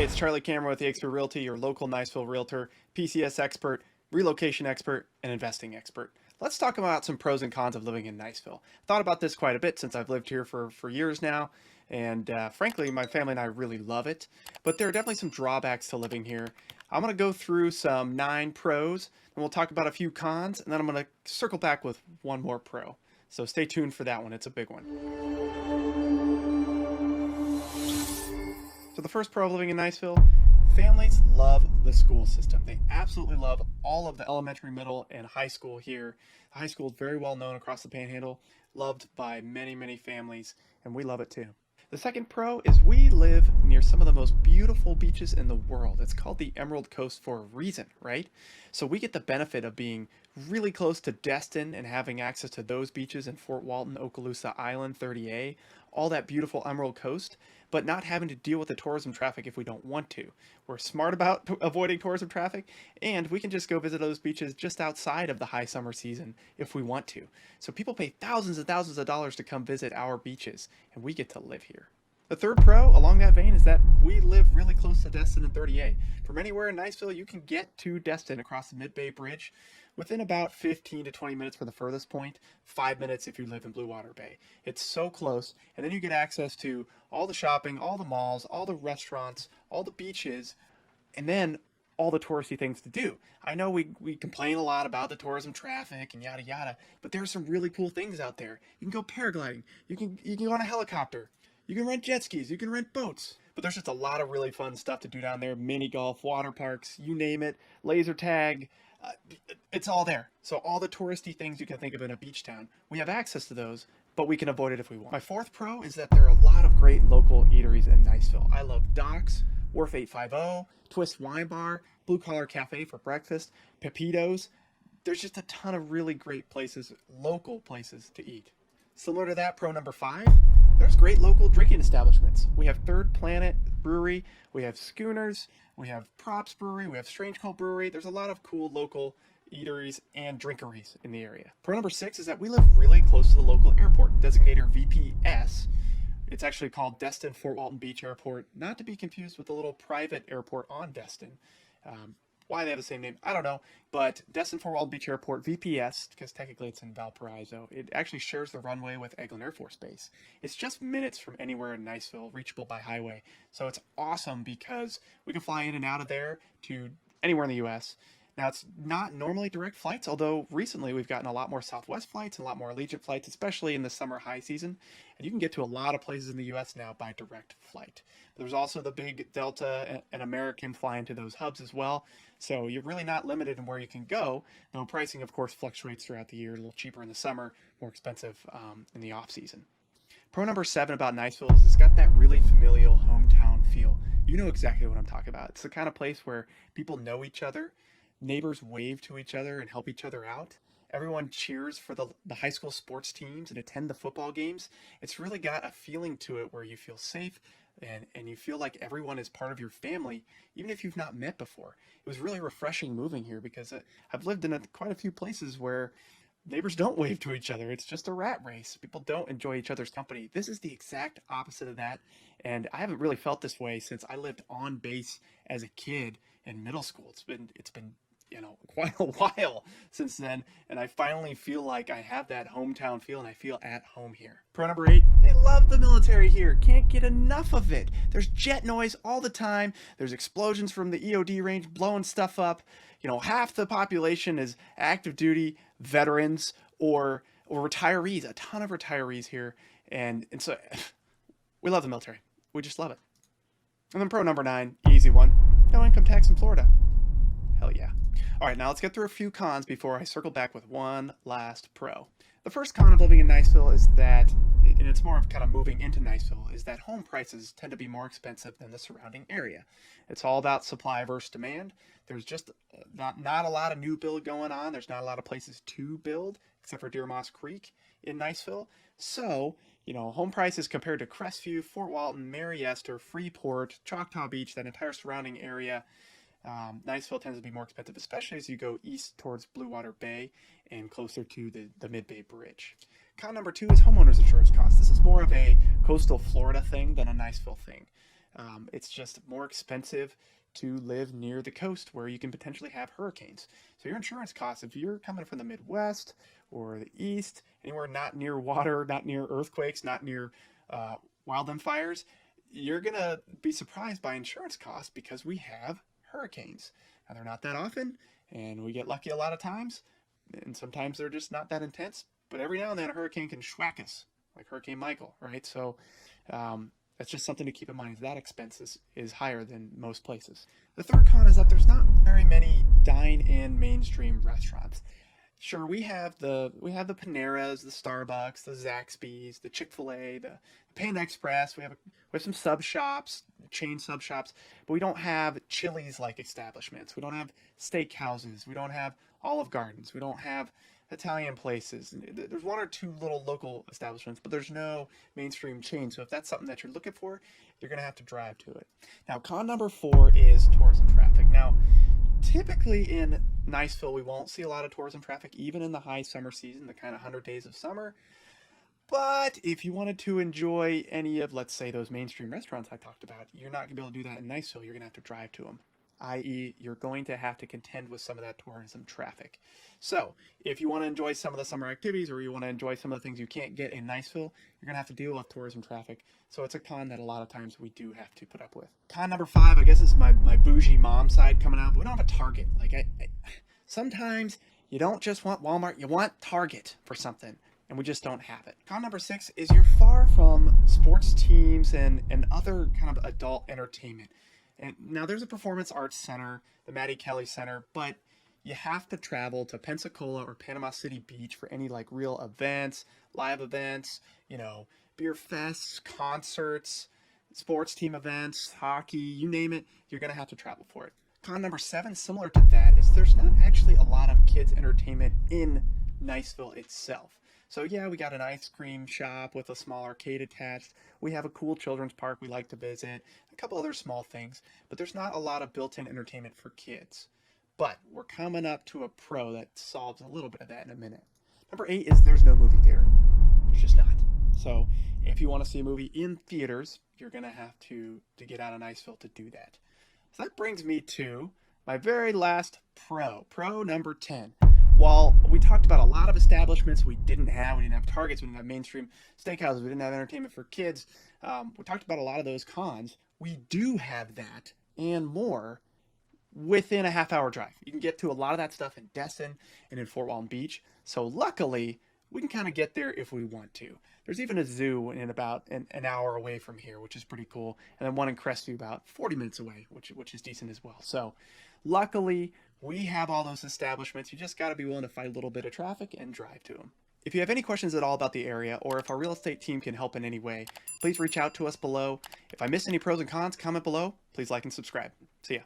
it's Charlie Cameron with eXp Realty, your local Niceville realtor, PCS expert, relocation expert, and investing expert. Let's talk about some pros and cons of living in Niceville. Thought about this quite a bit since I've lived here for years now, and frankly, my family and I really love it. But there are definitely some drawbacks to living here. I'm going to go through some 9 pros, and we'll talk about a few cons, and then I'm going to circle back with one more pro. So stay tuned for that one. It's a big one. So the first pro of living in Niceville, families love the school system. They absolutely love all of the elementary, middle, and high school here. The high school is very well known across the Panhandle, loved by many, many families, and we love it too. The second pro is we live near some of the most beautiful beaches in the world. It's called the Emerald Coast for a reason, right? So we get the benefit of being really close to Destin and having access to those beaches in Fort Walton, Okaloosa Island, 30A, all that beautiful Emerald Coast, but not having to deal with the tourism traffic if we don't want to. We're smart about avoiding tourism traffic, and we can just go visit those beaches just outside of the high summer season if we want to. So people pay thousands and thousands of dollars to come visit our beaches, and we get to live here. The third pro along that vein is that we live really close to Destin and 30A. From anywhere in Niceville, you can get to Destin across the Mid-Bay Bridge within about 15 to 20 minutes for the furthest point, 5 minutes if you live in Blue Water Bay. It's so close, and then you get access to all the shopping, all the malls, all the restaurants, all the beaches, and then all the touristy things to do. I know we complain a lot about the tourism traffic and yada yada, but there are some really cool things out there. You can go paragliding, you can go on a helicopter, you can rent jet skis, you can rent boats. But there's just a lot of really fun stuff to do down there. Mini golf, water parks, you name it, laser tag, it's all there. So all the touristy things you can think of in a beach town, we have access to those, but we can avoid it if we want. My fourth pro is that there are a lot of great local eateries in Niceville. I love Doc's, Wharf 850, Twist Wine Bar, Blue Collar Cafe for breakfast, Pepito's. There's just a ton of really great places, local places to eat. Similar to that, pro number 5, there's great local drinking establishments. We have Third Planet Brewery, we have Schooners, we have Props Brewery, we have Strange Cult Brewery. There's a lot of cool local eateries and drinkeries in the area. Pro number 6 is that we live really close to the local airport, designator VPS. It's actually called Destin Fort Walton Beach Airport, not to be confused with the little private airport on Destin. Why they have the same name, I don't know, but Destin Fort Walton Beach Airport, VPS, because technically it's in Valparaiso, it actually shares the runway with Eglin Air Force Base. It's just minutes from anywhere in Niceville, reachable by highway. So it's awesome because we can fly in and out of there to anywhere in the U.S. Now, it's not normally direct flights, although recently we've gotten a lot more Southwest flights and a lot more Allegiant flights, especially in the summer high season. And you can get to a lot of places in the U.S. now by direct flight. But there's also the big Delta and American flying to those hubs as well. So you're really not limited in where you can go. Though pricing, of course, fluctuates throughout the year. A little cheaper in the summer, more expensive in the off season. Pro number 7 about Niceville is it's got that really familial hometown feel. You know exactly what I'm talking about. It's the kind of place where people know each other. Neighbors wave to each other and help each other out. Everyone cheers for the high school sports teams and attend the football games. It's really got a feeling to it where you feel safe and you feel like everyone is part of your family, even if you've not met before. It was really refreshing moving here because I've lived in quite a few places where neighbors don't wave to each other. It's just a rat race. People don't enjoy each other's company. This is the exact opposite of that. And I haven't really felt this way since I lived on base as a kid in middle school. It's been quite a while since then, and I finally feel like I have that hometown feel and I feel at home here. Pro number 8, they love the military here. Can't get enough of it. There's jet noise all the time. There's explosions from the EOD range blowing stuff up. Half the population is active duty veterans or retirees, a ton of retirees here. And so we love the military. We just love it. And then pro number 9, easy one, no income tax in Florida. Hell yeah. All right, now let's get through a few cons before I circle back with one last pro. The first con of living in Niceville is that, and it's more of kind of moving into Niceville, is that home prices tend to be more expensive than the surrounding area. It's all about supply versus demand. There's just not a lot of new build going on. There's not a lot of places to build, except for Deer Moss Creek in Niceville. So, home prices compared to Crestview, Fort Walton, Mary Esther, Freeport, Choctaw Beach, that entire surrounding area, Niceville tends to be more expensive, especially as you go east towards Blue Water Bay and closer to the Mid-Bay Bridge. Con number 2 is homeowners insurance costs. This is more of a coastal Florida thing than a Niceville thing. It's just more expensive to live near the coast where you can potentially have hurricanes. So your insurance costs, if you're coming from the Midwest or the East, anywhere not near water, not near earthquakes, not near wildland fires, you're going to be surprised by insurance costs because we have hurricanes. Now, they're not that often, and we get lucky a lot of times, and sometimes they're just not that intense, but every now and then a hurricane can schwack us, like Hurricane Michael, right? So that's just something to keep in mind. That expense is higher than most places. The third con is that there's not very many dine-in mainstream restaurants. Sure, we have the Paneras, the Starbucks, the Zaxby's, the Chick-fil-A, the Panda Express. We have some sub shops, chain sub shops, but we don't have Chili's-like establishments. We don't have steakhouses. We don't have Olive Gardens. We don't have Italian places. There's one or two little local establishments, but there's no mainstream chain. So if that's something that you're looking for, you're going to have to drive to it. Now, con number 4 is tourism traffic. Now, typically in Niceville, we won't see a lot of tourism traffic, even in the high summer season, the kind of 100 days of summer. But if you wanted to enjoy any of, let's say, those mainstream restaurants I talked about, you're not going to be able to do that in Niceville. You're going to have to drive to them, i.e. you're going to have to contend with some of that tourism traffic. So if you want to enjoy some of the summer activities, or you want to enjoy some of the things you can't get in Niceville, you're going to have to deal with tourism traffic. So it's a con that a lot of times we do have to put up with. Con number 5, I guess, is my bougie mom side coming out, but we don't have a Target. Sometimes you don't just want Walmart, you want Target for something, and we just don't have it. Con number 6 is you're far from sports teams and other kind of adult entertainment. And now there's a performance arts center, the Maddie Kelly Center, but you have to travel to Pensacola or Panama City Beach for any like real events, live events, beer fests, concerts, sports team events, hockey, you name it, you're going to have to travel for it. Con number 7, similar to that, is there's not actually a lot of kids entertainment in Niceville itself. So yeah, we got an ice cream shop with a small arcade attached. We have a cool children's park we like to visit, a couple other small things, but there's not a lot of built-in entertainment for kids. But we're coming up to a pro that solves a little bit of that in a minute. Number 8 is there's no movie theater. There's just not. So if you want to see a movie in theaters, you're going to have to get out of Niceville to do that. So that brings me to my very last pro number 10. While we talked about a lot of establishments we didn't have Targets, we didn't have mainstream steakhouses, we didn't have entertainment for kids, we talked about a lot of those cons. We do have that and more within a half-hour drive. You can get to a lot of that stuff in Destin and in Fort Walton Beach. So luckily, we can kind of get there if we want to. There's even a zoo in about an hour away from here, which is pretty cool. And then one in Crestview about 40 minutes away, which is decent as well. So luckily, we have all those establishments. You just got to be willing to fight a little bit of traffic and drive to them. If you have any questions at all about the area, or if our real estate team can help in any way, please reach out to us below. If I missed any pros and cons, comment below. Please like and subscribe. See ya.